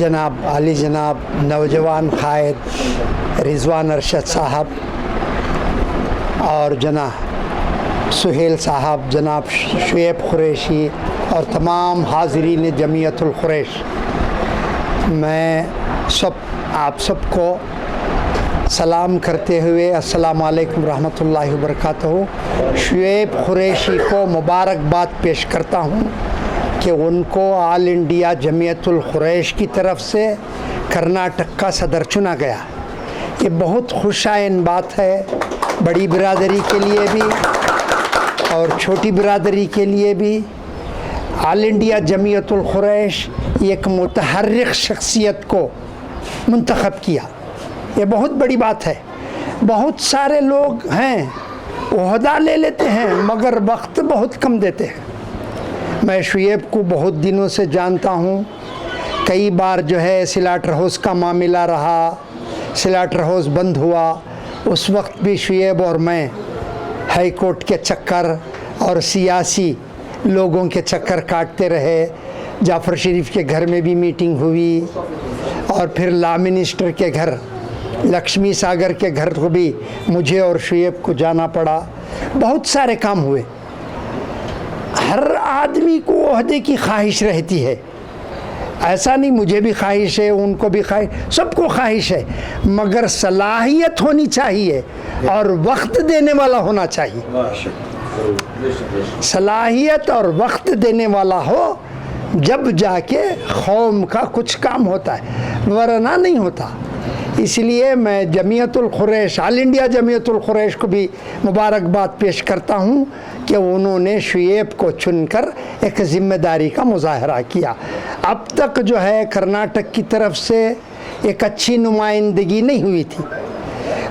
जनाब आली जनाब नौजवान कायद रिजवान अरशद साहब और जनाब सुहेल साहब, जनाब शुएब कुरैशी और तमाम हाज़रीन जमीयतुल कुरैश, मैं आप सबको सलाम करते हुए अस्सलाम वालेकुम रहमतुल्लाहि व बरकातहू शुएब कुरैशी को मुबारकबाद पेश करता हूँ कि उनको ऑल इंडिया जमीयतुल कुरैश की तरफ से कर्नाटक का सदर चुना गया। ये बहुत खुशाइन बात है, बड़ी बिरादरी के लिए भी और छोटी बिरादरी के लिए भी। ऑल इंडिया जमीयतुल कुरैश एक मुतहर्रिक शख्सियत को मुंतखब किया, ये बहुत बड़ी बात है। बहुत सारे लोग हैं ओहदा ले लेते हैं मगर वक्त बहुत कम देते हैं। मैं शुएब को बहुत दिनों से जानता हूँ, कई बार जो है सिलाटर हाउस का मामला रहा, सिलाटर हाउस बंद हुआ, उस वक्त भी शुएब और मैं हाई कोर्ट के चक्कर और सियासी लोगों के चक्कर काटते रहे। जाफ़र शरीफ के घर में भी मीटिंग हुई और फिर लॉ मिनिस्टर के घर लक्ष्मी सागर के घर को भी मुझे और शुएब को जाना पड़ा। बहुत सारे काम हुए। हर आदमी को ओहदे की ख्वाहिश रहती है, ऐसा नहीं, मुझे भी ख्वाहिश है, उनको भी ख्वाहिश, सबको ख्वाहिश है, मगर सलाहियत होनी चाहिए और वक्त देने वाला होना चाहिए। सलाहियत और वक्त देने वाला हो जब जाके कौम का कुछ काम होता है, वरना नहीं होता। इसलिए मैं जमीयतुल कुरैश, ऑल इंडिया जमीयतुल कुरैश को भी मुबारकबाद पेश करता हूँ कि उन्होंने शुएब को चुनकर एक ज़िम्मेदारी का मुजाहरा किया। अब तक जो है कर्नाटक की तरफ से एक अच्छी नुमाइंदगी नहीं हुई थी।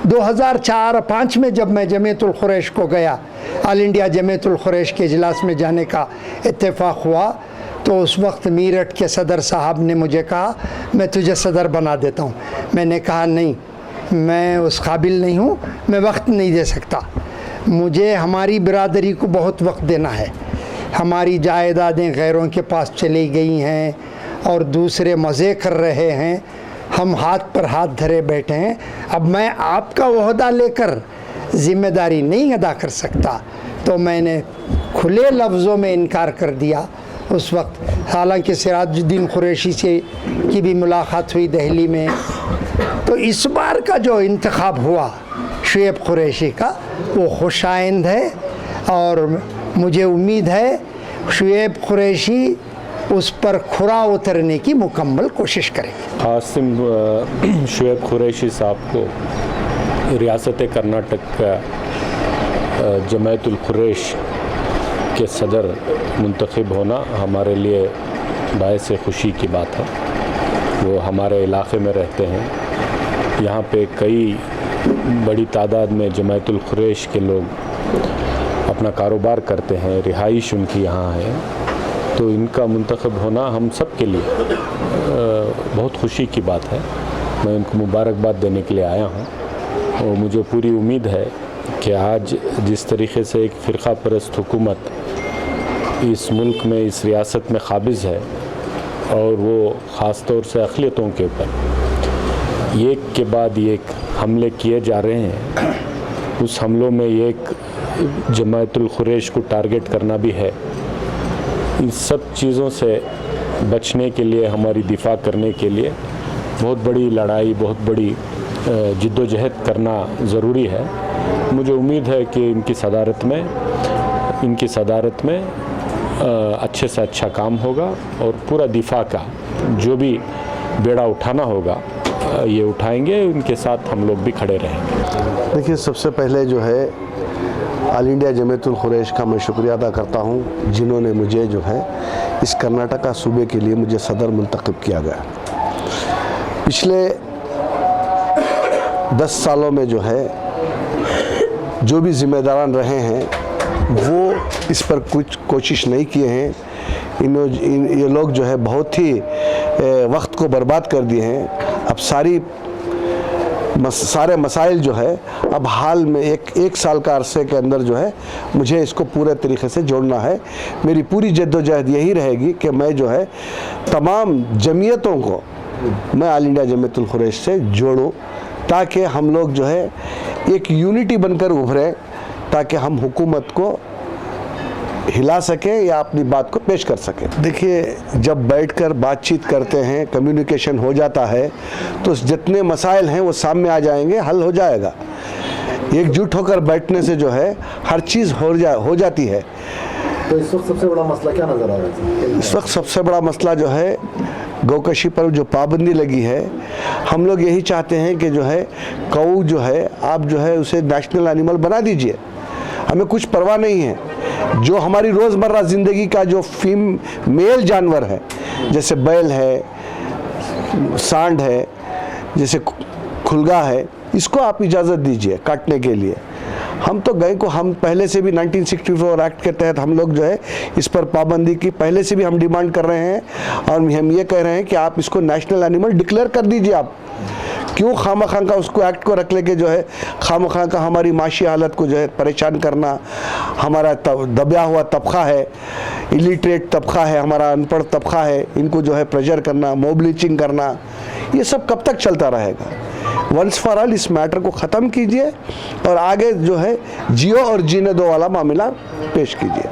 2004-05 में जब मैं जमीयतुल कुरैश को गया, ऑल इंडिया जमीयतुल कुरैश के इजलास में जाने का इत्तेफाक हुआ, तो उस वक्त मीरठ के सदर साहब ने मुझे कहा मैं तुझे सदर बना देता हूँ। मैंने कहा नहीं, मैं उस काबिल नहीं हूँ, मैं वक्त नहीं दे सकता। मुझे हमारी बिरादरी को बहुत वक्त देना है। हमारी जायदादें गैरों के पास चली गई हैं और दूसरे मज़े कर रहे हैं, हम हाथ पर हाथ धरे बैठे हैं। अब मैं आपका ओहदा लेकर ज़िम्मेदारी नहीं अदा कर सकता, तो मैंने खुले लफ्ज़ों में इनकार कर दिया उस वक्त। हालांकि सिराजुद्दीन कुरैशी से की भी मुलाकात हुई दिल्ली में। तो इस बार का जो इंतखाब हुआ शुएब कुरैशी का, वो खुशाइंद है और मुझे उम्मीद है शुएब कुरैशी उस पर खुरा उतरने की मुकम्मल कोशिश करेंगे। आसिम शुएब कुरैशी साहब को रियासत कर्नाटक का जमायतुल कुरैश के सदर मुंतखब होना हमारे लिए बायस खुशी की बात है। वो हमारे इलाक़े में रहते हैं, यहाँ पे कई बड़ी तादाद में जमायतुल कुरैश के लोग अपना कारोबार करते हैं, रिहाइश उनकी यहाँ है, तो इनका मुंतखब होना हम सब के लिए बहुत खुशी की बात है। मैं उनको मुबारकबाद देने के लिए आया हूँ और मुझे पूरी उम्मीद है कि आज जिस तरीके से एक फ़िरक़ा परस्त हुकूमत इस मुल्क में, इस रियासत में काबिज़ है और वो ख़ास तौर से अक़लियतों के ऊपर एक के बाद एक हमले किए जा रहे हैं, उस हमलों में एक जमायतुल कुरैश को टारगेट करना भी है। इन सब चीज़ों से बचने के लिए, हमारी दिफा करने के लिए बहुत बड़ी लड़ाई, बहुत बड़ी जिद्दोजहद करना ज़रूरी है। मुझे उम्मीद है कि इनकी सदारत में अच्छे से अच्छा काम होगा और पूरा दिफा का जो भी बेड़ा उठाना होगा ये उठाएंगे, उनके साथ हम लोग भी खड़े रहेंगे। देखिए, सबसे पहले जो है ऑल इंडिया जमीयतुल कुरैश का मैं शुक्रिया अदा करता हूँ, जिन्होंने मुझे जो है इस कर्नाटका सूबे के लिए मुझे सदर मुंतखब किया गया। पिछले 10 सालों में जो है जो भी ज़िम्मेदारान रहे हैं वो इस पर कुछ कोशिश नहीं किए हैं। ये लोग जो है बहुत ही वक्त को बर्बाद कर दिए हैं। अब सारे मसाइल जो है अब हाल में एक साल का अरसे के अंदर जो है मुझे इसको पूरे तरीके से जोड़ना है। मेरी पूरी जद्दोजहद यही रहेगी कि मैं जो है तमाम जमीयतों को मैं ऑल इंडिया जमीयतुल कुरैश से जोड़ूं, ताकि हम लोग जो है एक यूनिटी बनकर उभरे, ताकि हम हुकूमत को हिला सके या अपनी बात को पेश कर सके। देखिए, जब बैठकर बातचीत करते हैं, कम्युनिकेशन हो जाता है, तो जितने मसाइल हैं वो सामने आ जाएंगे, हल हो जाएगा। एकजुट होकर बैठने से जो है हर चीज़ हो जाती है। तो इस वक्त सबसे बड़ा मसला क्या नज़र आ रहा है? इस वक्त सबसे बड़ा मसला जो है गौकशी पर जो पाबंदी लगी है, हम लोग यही चाहते हैं कि जो है गऊ जो है आप जो है उसे नेशनल एनिमल बना दीजिए, हमें कुछ परवाह नहीं है। जो हमारी रोज़मर्रा ज़िंदगी का जो मेल जानवर है, जैसे बैल है, सांड है, जैसे खुलगा है, इसको आप इजाज़त दीजिए काटने के लिए। हम तो गए को हम पहले से भी 1964 एक्ट के तहत हम लोग जो है इस पर पाबंदी की पहले से भी हम डिमांड कर रहे हैं, और हम ये कह रहे हैं कि आप इसको नेशनल एनिमल डिक्लेयर कर दीजिए। आप क्यों खामखा का उसको एक्ट को रख लेके जो है खामखा का हमारी माशी हालत को जो है परेशान करना। हमारा दबा हुआ तबका है, इलिटरेट तबका है, हमारा अनपढ़ तबका है, इनको जो है प्रेशर करना, मॉब लिंचिंग करना, ये सब कब तक चलता रहेगा? वंस फॉर ऑल इस मैटर को ख़त्म कीजिए और आगे जो है जियो और जीने दो वाला मामला पेश कीजिए।